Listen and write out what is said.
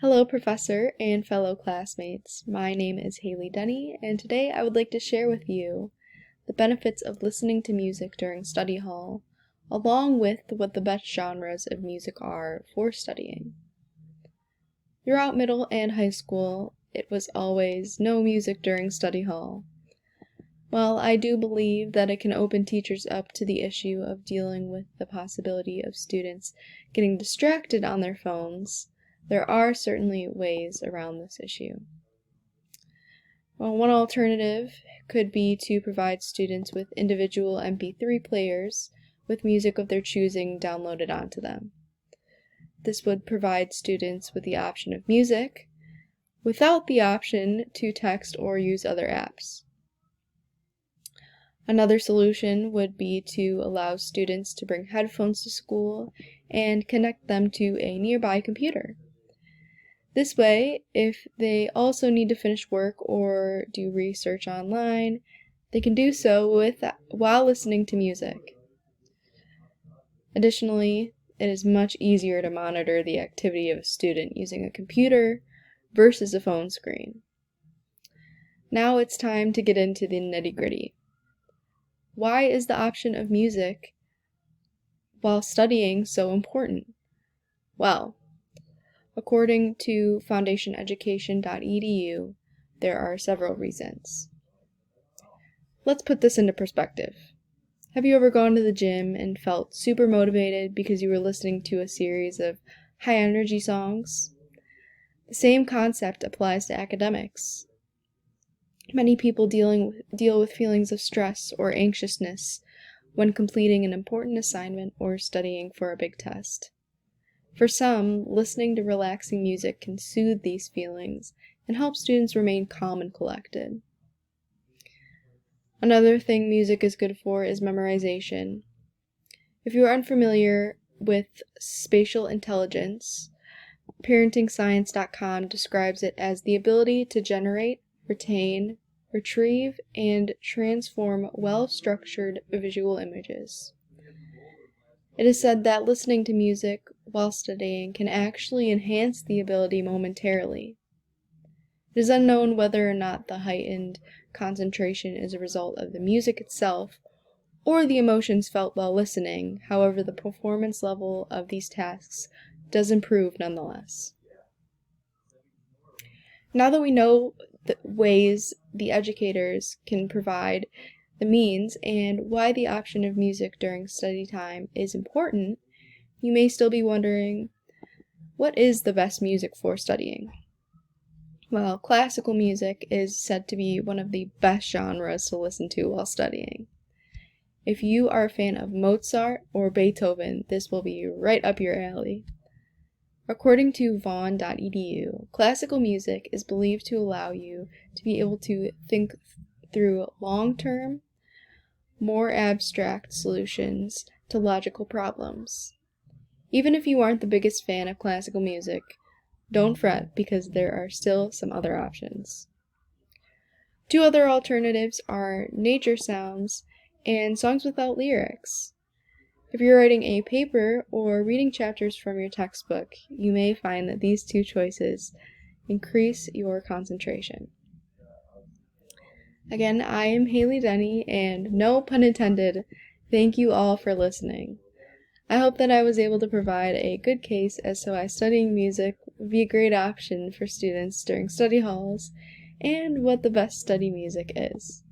Hello, Professor and fellow classmates. My name is Haley Denny, and today I would like to share with you the benefits of listening to music during study hall, along with what the best genres of music are for studying. Throughout middle and high school, it was always no music during study hall. While I do believe that it can open teachers up to the issue of dealing with the possibility of students getting distracted on their phones, there are certainly ways around this issue. Well, one alternative could be to provide students with individual MP3 players with music of their choosing downloaded onto them. This would provide students with the option of music without the option to text or use other apps. Another solution would be to allow students to bring headphones to school and connect them to a nearby computer. This way, if they also need to finish work or do research online, they can do so while listening to music. Additionally, it is much easier to monitor the activity of a student using a computer versus a phone screen. Now it's time to get into the nitty-gritty. Why is the option of music while studying so important? Well, according to foundationeducation.edu, there are several reasons. Let's put this into perspective. Have you ever gone to the gym and felt super motivated because you were listening to a series of high-energy songs? The same concept applies to academics. Many people deal with feelings of stress or anxiousness when completing an important assignment or studying for a big test. For some, listening to relaxing music can soothe these feelings and help students remain calm and collected. Another thing music is good for is memorization. If you are unfamiliar with spatial intelligence, ParentingScience.com describes it as the ability to generate, retain, retrieve, and transform well-structured visual images. It is said that listening to music while studying can actually enhance the ability momentarily. It is unknown whether or not the heightened concentration is a result of the music itself or the emotions felt while listening. However, the performance level of these tasks does improve nonetheless. Now that we know the ways the educators can provide the means and why the option of music during study time is important, you may still be wondering, what is the best music for studying? Well, classical music is said to be one of the best genres to listen to while studying. If you are a fan of Mozart or Beethoven, this will be right up your alley. According to vaughan.edu, classical music is believed to allow you to be able to think through long-term, more abstract solutions to logical problems. Even if you aren't the biggest fan of classical music, don't fret because there are still some other options. Two other alternatives are nature sounds and songs without lyrics. If you're writing a paper or reading chapters from your textbook, you may find that these two choices increase your concentration. Again, I am Haley Denny, and no pun intended, thank you all for listening. I hope that I was able to provide a good case as to why studying music would be a great option for students during study halls, and what the best study music is.